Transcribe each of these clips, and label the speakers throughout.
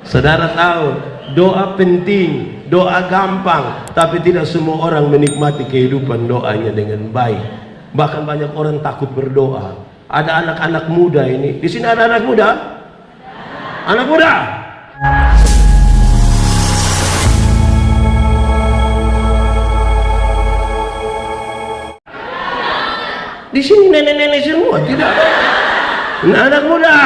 Speaker 1: Saudara tahu, doa penting, doa gampang, tapi tidak semua orang menikmati kehidupan doanya dengan baik. Bahkan banyak orang takut berdoa. Ada anak-anak muda ini. Di sini ada anak muda? Anak muda? Di sini nenek-nenek semua, tidak? Nah, anak muda.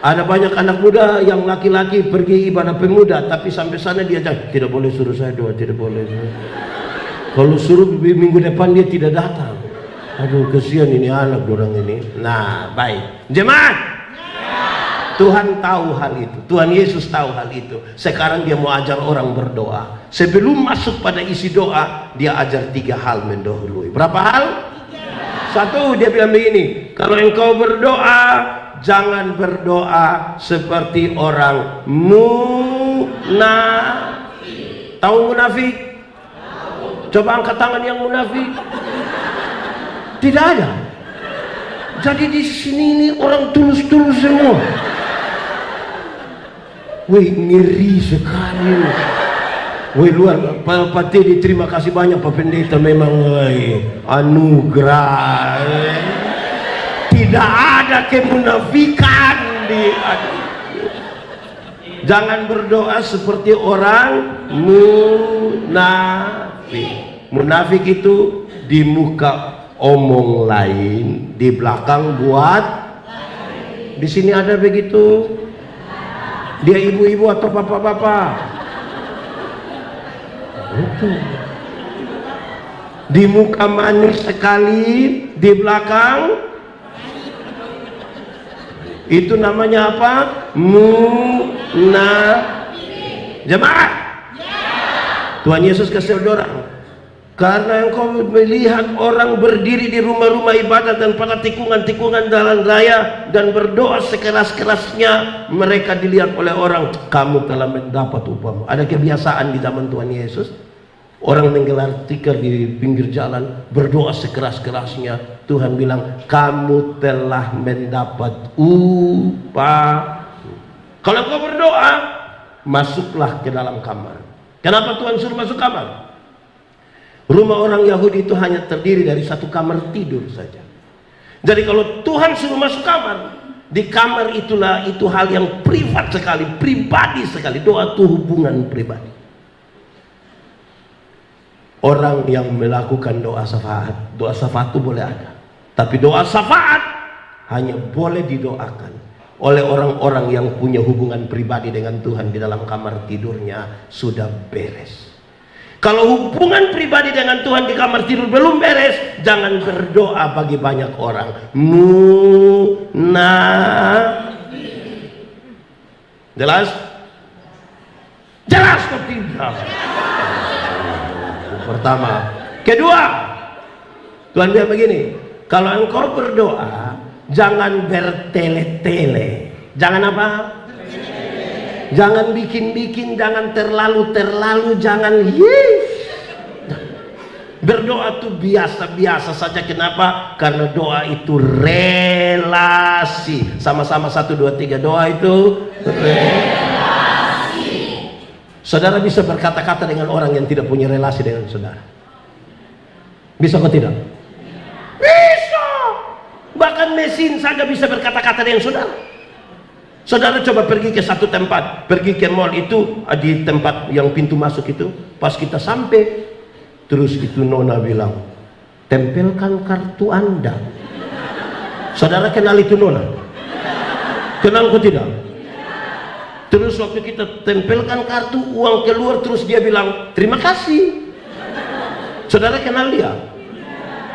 Speaker 1: Ada banyak anak muda yang laki-laki pergi ibadah pemuda, tapi sampai sana dia tidak boleh suruh saya doa, tidak boleh. Kalau suruh minggu depan dia tidak datang. Aduh, kesian ini anak orang ini. Nah, baik. Jemaat, Tuhan tahu hal itu. Tuhan Yesus tahu hal itu. Sekarang dia mau ajar orang berdoa. Sebelum masuk pada isi doa, dia ajar 3 hal mendahului. Berapa hal? 1, dia bilang begini, kalau engkau berdoa, jangan berdoa seperti orang munafik. Tahu munafik? Coba angkat tangan yang munafik. Tidak ada. Jadi di sini ini orang tulus-tulus semua. Wih, ngeri sekali. Wih, luar. Pak Teddy, terima kasih banyak Pak Pendeta. Memang anugerah. Tidak ada kemunafikan di. Jangan berdoa seperti orang munafik. Munafik itu di muka omong lain, di belakang buat. Di sini ada begitu. Dia ibu-ibu atau bapak-bapak? Itu. Di muka manis sekali, di belakang itu namanya apa? Munafik. Jemaat, Tuhan Yesus kasih orang. Karena engkau melihat orang berdiri di rumah-rumah ibadat dan pada tikungan-tikungan jalan raya dan berdoa sekeras-kerasnya, mereka dilihat oleh orang, kamu telah mendapat upamu. Ada kebiasaan di zaman Tuhan Yesus, orang menggelar tikar di pinggir jalan, berdoa sekeras-kerasnya. Tuhan bilang, kamu telah mendapat upah. Kalau engkau berdoa, masuklah ke dalam kamar. Kenapa Tuhan suruh masuk kamar? Rumah orang Yahudi itu hanya terdiri dari 1 kamar tidur saja. Jadi kalau Tuhan suruh masuk kamar, di kamar itulah itu hal yang privat sekali, pribadi sekali. Doa itu hubungan pribadi. Orang yang melakukan doa syafaat itu boleh ada. Tapi doa syafaat hanya boleh didoakan oleh orang-orang yang punya hubungan pribadi dengan Tuhan di dalam kamar tidurnya sudah beres. Kalau hubungan pribadi dengan Tuhan di kamar tidur belum beres, jangan berdoa bagi banyak orang. Munafik. Jelas? Jelas atau tidak? Pertama. Kedua, Tuhan bilang begini, kalau engkau berdoa, jangan bertele-tele. Jangan apa? Jangan bikin-bikin, jangan terlalu, jangan berdoa tuh biasa-biasa saja. Kenapa? Karena doa itu relasi. Sama-sama 1, 2, 3. Doa itu relasi. Saudara bisa berkata-kata dengan orang yang tidak punya relasi dengan saudara? Bisa atau tidak? Bisa. Bahkan mesin saja bisa berkata-kata dengan saudara. Saudara coba pergi ke satu tempat, pergi ke mall itu, di tempat yang pintu masuk itu, pas kita sampai, terus itu nona bilang, tempelkan kartu Anda. Saudara kenal itu nona? Kenal kok tidak? Terus waktu kita tempelkan kartu, uang keluar, terus dia bilang, terima kasih. Saudara kenal dia?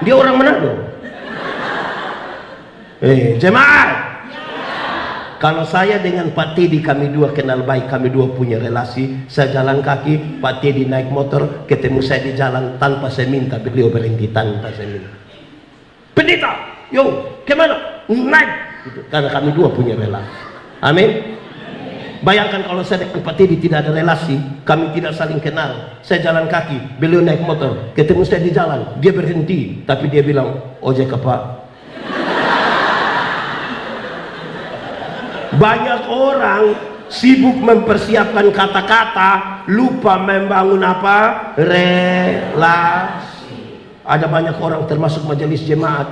Speaker 1: Dia orang Manado. Jemaat, kalau saya dengan Pak Teddy, kami dua kenal baik, kami dua punya relasi. Saya jalan kaki, Pak Teddy naik motor, ketemu saya di jalan tanpa saya minta, beliau berhenti tanpa saya minta. Pendeta, yo, kemana? Naik. Gitu. Karena kami dua punya relasi. Amin. Bayangkan kalau saya dengan Pak Teddy tidak ada relasi, kami tidak saling kenal. Saya jalan kaki, beliau naik motor, ketemu saya di jalan, dia berhenti, tapi dia bilang, ojek Pak. Banyak orang sibuk mempersiapkan kata-kata, lupa membangun apa? Relasi. Ada banyak orang termasuk majelis jemaat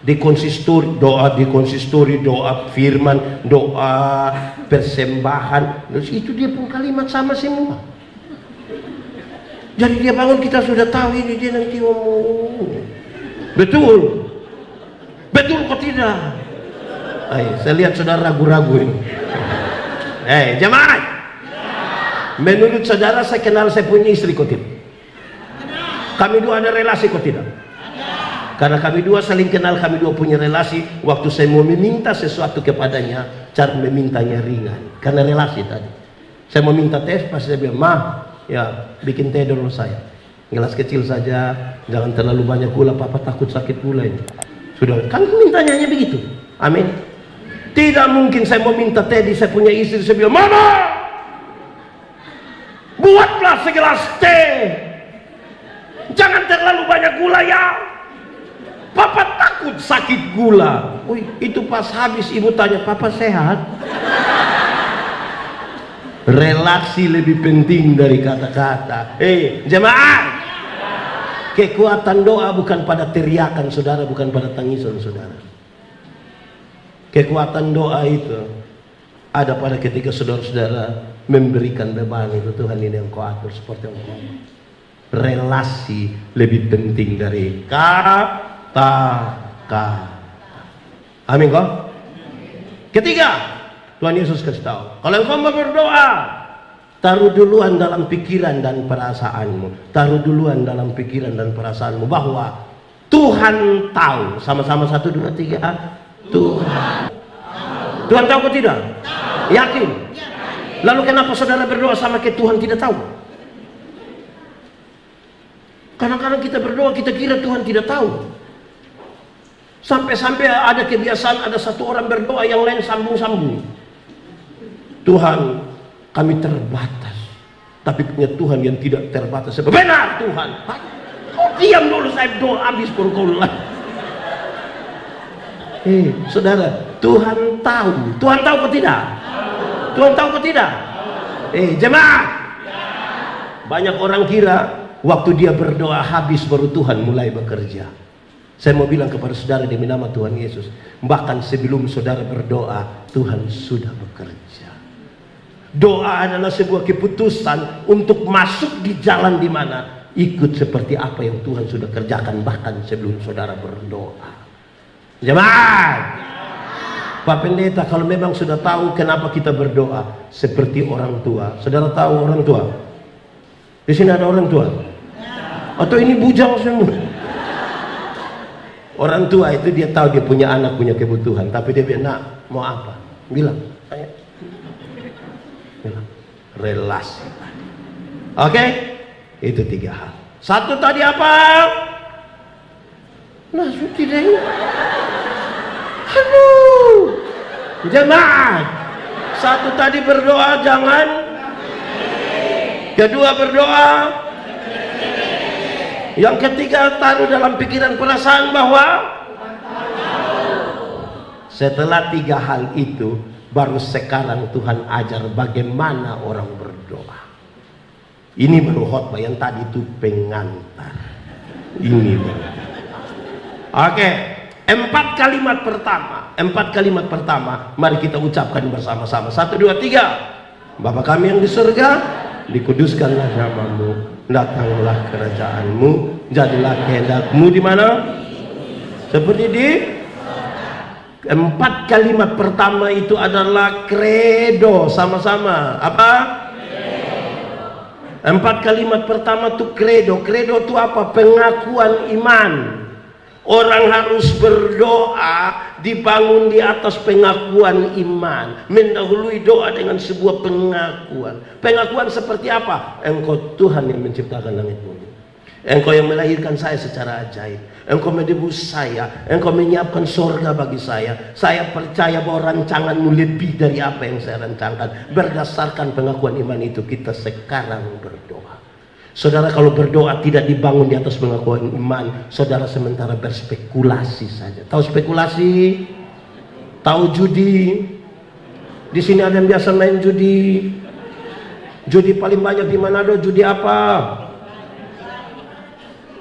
Speaker 1: di konsistori, doa firman, doa persembahan, terus itu dia pun kalimat sama semua. Jadi dia bangun, kita sudah tahu ini, dia nanti ngomong. Betul kok tidak? Saya lihat saudara ragu-ragu ini. Jemaat, menurut saudara saya kenal saya punya istri kok tidak? Kami dua ada relasi kok tidak? Karena kami dua saling kenal, kami dua punya relasi. Waktu saya mau meminta sesuatu kepadanya, cara memintanya ringan, karena relasi tadi. Saya mau minta teh, pas saya bilang, "Ma, ya bikin teh dulu saya, gelas kecil saja, jangan terlalu banyak gula, papa takut sakit gula ini." Sudah, kan mintanya hanya begitu. Amin. Tidak mungkin saya mau minta teh di saya punya istri, saya bilang, "Mama, buatlah segelas teh, jangan terlalu banyak gula ya, papa takut sakit gula." Itu pas habis ibu tanya, "Papa sehat?" Relasi lebih penting dari kata-kata. Jemaat, kekuatan doa bukan pada teriakan saudara, bukan pada tangisan saudara. Kekuatan doa itu ada pada ketika saudara-saudara memberikan beban itu, "Tuhan, ini yang kau atur seperti yang kau mau." Relasi lebih penting dari kata-kata. Amin kok? Ketiga, Tuhan Yesus kasih tahu, kalau engkau mau berdoa, taruh duluan dalam pikiran dan perasaanmu. Taruh duluan dalam pikiran dan perasaanmu bahwa Tuhan tahu. Sama-sama 1, 2, 3. Tuhan tahu kok tidak? Yakin? Lalu kenapa saudara berdoa sama ke Tuhan tidak tahu? Kadang-kadang kita berdoa, kita kira Tuhan tidak tahu. Sampai-sampai ada kebiasaan, ada satu orang berdoa, yang lain sambung-sambung. "Tuhan, kami terbatas, tapi punya Tuhan yang tidak terbatas." Benar Tuhan. Kau diam dulu, saya doa habis pun kau lah. Saudara, Tuhan tahu. Tuhan tahu kok tidak? Tuhan tahu kok tidak? Jemaat, banyak orang kira waktu dia berdoa habis baru Tuhan mulai bekerja. Saya mau bilang kepada saudara demi nama Tuhan Yesus, bahkan sebelum saudara berdoa, Tuhan sudah bekerja. Doa adalah sebuah keputusan untuk masuk di jalan di mana ikut seperti apa yang Tuhan sudah kerjakan bahkan sebelum saudara berdoa. Jemaat, Pak Pendeta, kalau memang sudah tahu kenapa kita berdoa seperti orang tua. Saudara tahu orang tua? Di sini ada orang tua? Atau ini bujang semua? Orang tua itu dia tahu dia punya anak punya kebutuhan, tapi dia bilang, "Nak, mau apa?" Bilang, "Tanya." Bilang, relasi. Oke? Itu 3 hal. 1 tadi apa? Nah, tidak ini. Aduh, jemaat. 1 tadi berdoa jangan. Kedua berdoa. Yang ketiga taruh dalam pikiran perasaan bahwa. Setelah 3 hal itu, baru sekarang Tuhan ajar bagaimana orang berdoa. Ini baru khotbah, yang tadi itu pengantar. Ini baru. Oke. 4 kalimat pertama, mari kita ucapkan bersama-sama. 1, 2, 3. Bapa kami yang di surga, dikuduskanlah namamu, datanglah kerajaanmu, jadilah kehendakmu di mana? Seperti di 4 kalimat pertama itu adalah kredo. Sama-sama apa? Kredo. 4 kalimat pertama itu kredo. Kredo itu apa? Pengakuan iman. Orang harus berdoa dibangun di atas pengakuan iman. Mendahului doa dengan sebuah pengakuan. Pengakuan seperti apa? Engkau Tuhan yang menciptakan langit bumi. Engkau yang melahirkan saya secara ajaib. Engkau menebus saya. Engkau menyiapkan surga bagi saya. Saya percaya bahwa rancanganmu lebih dari apa yang saya rancangkan. Berdasarkan pengakuan iman itu, kita sekarang berdoa. Saudara, kalau berdoa tidak dibangun di atas pengakuan iman, saudara sementara berspekulasi saja. Tahu spekulasi? Tahu judi? Di sini ada yang biasa main judi. Judi paling banyak di Manado, judi apa?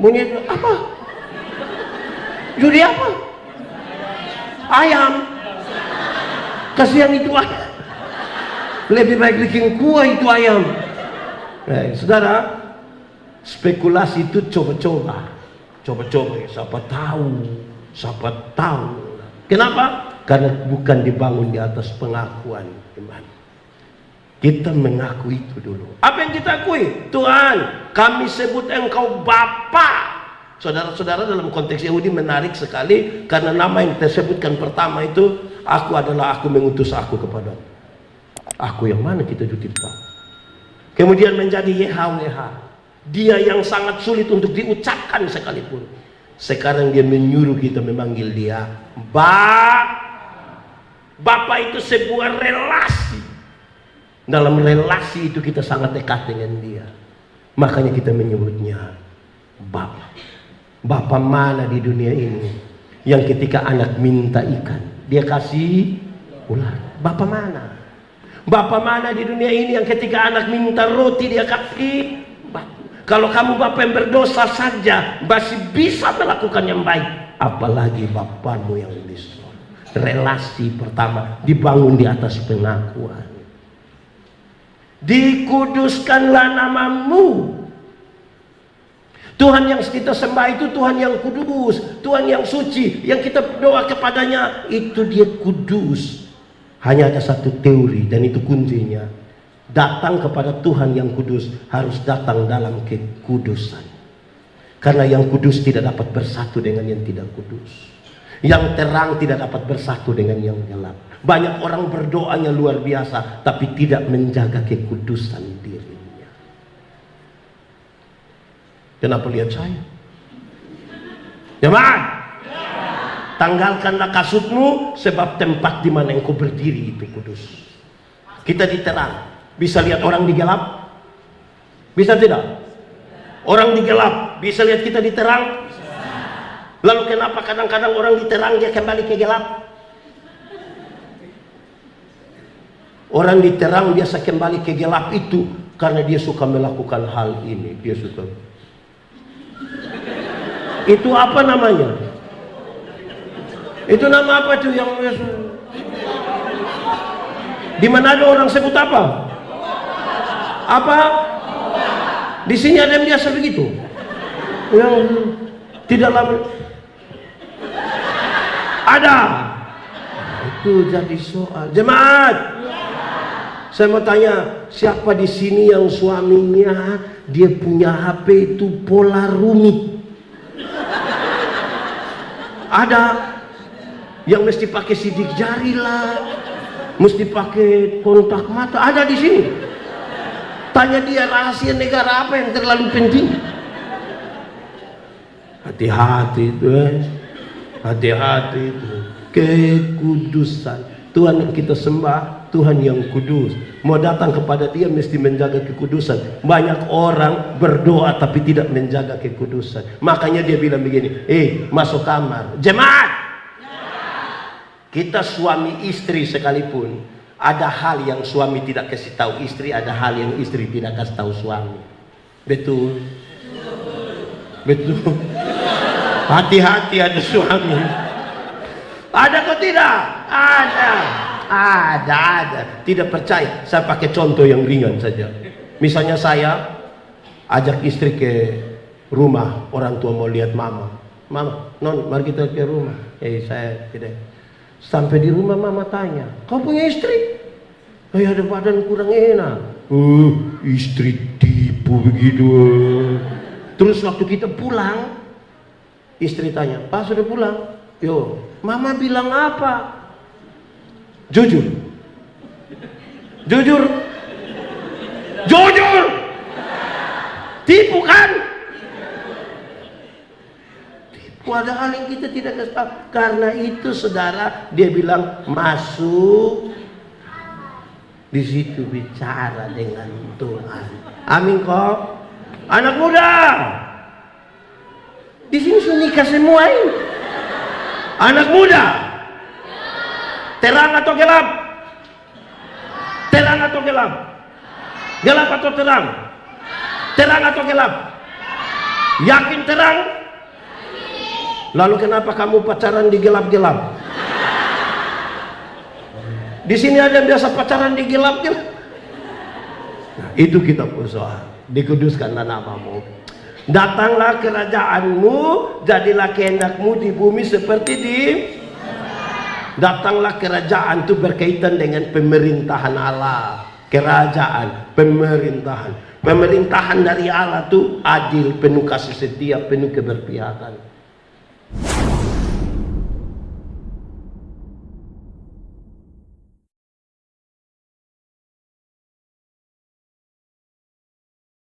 Speaker 1: Bunyi apa? Judi apa? Ayam. Kasihan itu ayam. Lebih baik bikin kuah itu ayam. Saudara, spekulasi itu coba-coba. Coba-coba, siapa tahu. Kenapa? Karena bukan dibangun di atas pengakuan iman. Kita mengaku itu dulu. Apa yang kita akui? Tuhan, kami sebut Engkau Bapa. Saudara-saudara, dalam konteks Yahudi menarik sekali, karena nama yang tersebutkan pertama itu, aku adalah aku mengutus aku kepadamu. Aku yang mana kita juga tidak tahu. Kemudian menjadi YHWH. Dia yang sangat sulit untuk diucapkan sekalipun. Sekarang dia menyuruh kita memanggil dia Bapa itu sebuah relasi. Dalam relasi itu kita sangat dekat dengan dia. Makanya kita menyebutnya Bapa. Bapa mana di dunia ini yang ketika anak minta ikan, dia kasih ular? Bapa mana? Bapa mana di dunia ini yang ketika anak minta roti, dia kasih batu? Kalau kamu Bapa yang berdosa saja masih bisa melakukan yang baik, apalagi Bapamu yang di surga. Relasi pertama dibangun di atas pengakuan. Dikuduskanlah namamu. Tuhan yang kita sembah itu Tuhan yang kudus, Tuhan yang suci, yang kita doa kepadanya itu dia kudus. Hanya ada satu teori, dan itu kuncinya. Datang kepada Tuhan yang kudus harus datang dalam kekudusan. Karena yang kudus tidak dapat bersatu dengan yang tidak kudus. Yang terang tidak dapat bersatu dengan yang gelap. Banyak orang berdoanya luar biasa, tapi tidak menjaga kekudusan dirinya. Kenapa lihat saya? Jemaat, tanggalkanlah kasutmu, sebab tempat di mana engkau berdiri itu kudus. Kita diterang, bisa lihat orang di gelap? Bisa tidak? Orang di gelap bisa lihat kita diterang? Lalu kenapa kadang-kadang orang diterang dia kembali ke gelap? Orang diterang biasa kembali ke gelap itu karena dia suka melakukan hal ini. Dia suka. Itu apa namanya? Itu nama apa tuh yang di Manado orang sebut apa? Apa? Di sini ada yang biasa begitu. Yang tidak lama ada. Itu jadi soal. Jemaat, saya mau tanya, siapa di sini yang suaminya dia punya HP itu pola rumit? Ada yang mesti pakai sidik jari lah, mesti pakai kontak mata. Ada di sini. Tanya dia rahasia negara apa yang terlalu penting. Hati-hati itu, hati-hati itu. Kekudusan. Tuhan yang kita sembah, Tuhan yang kudus. Mau datang kepada dia mesti menjaga kekudusan. Banyak orang berdoa tapi tidak menjaga kekudusan. Makanya dia bilang begini, masuk kamar. Jemaat, kita suami istri sekalipun, ada hal yang suami tidak kasih tahu istri, ada hal yang istri tidak kasih tahu suami. Betul? Betul. Hati-hati ada suami. Ada kok tidak? Ada. Tidak percaya? Saya pakai contoh yang ringan saja. Misalnya saya ajak istri ke rumah orang tua mau lihat mama. Mama, non, mari kita ke rumah. Saya tidak. Sampai di rumah mama tanya, kau punya istri? Ada badan kurang enak. Istri tipu begitu. Terus waktu kita pulang, istri tanya, Pak sudah pulang? Yo, mama bilang apa? Jujur. Jujur. Jujur. Tipu kan? Tipu, ada hal yang kita tidak kasih tahu. Karena itu saudara, dia bilang masuk. Di situ bicara dengan Tuhan. Amin kok. Anak muda. Di sini sudah nikah semua ini. Anak muda, terang atau gelap? Terang atau gelap? Gelap atau terang? Terang atau gelap? Yakin terang? Lalu kenapa kamu pacaran di gelap-gelap? Di sini ada yang biasa pacaran di gelap-gelap. Nah, itu kita usaha. Dikuduskanlah namamu. Datanglah kerajaanmu, jadilah kehendakmu di bumi seperti di. Datanglah kerajaan itu berkaitan dengan pemerintahan Allah. Kerajaan, pemerintahan. Pemerintahan dari Allah itu adil, penuh kasih setia, penuh keberpihakan.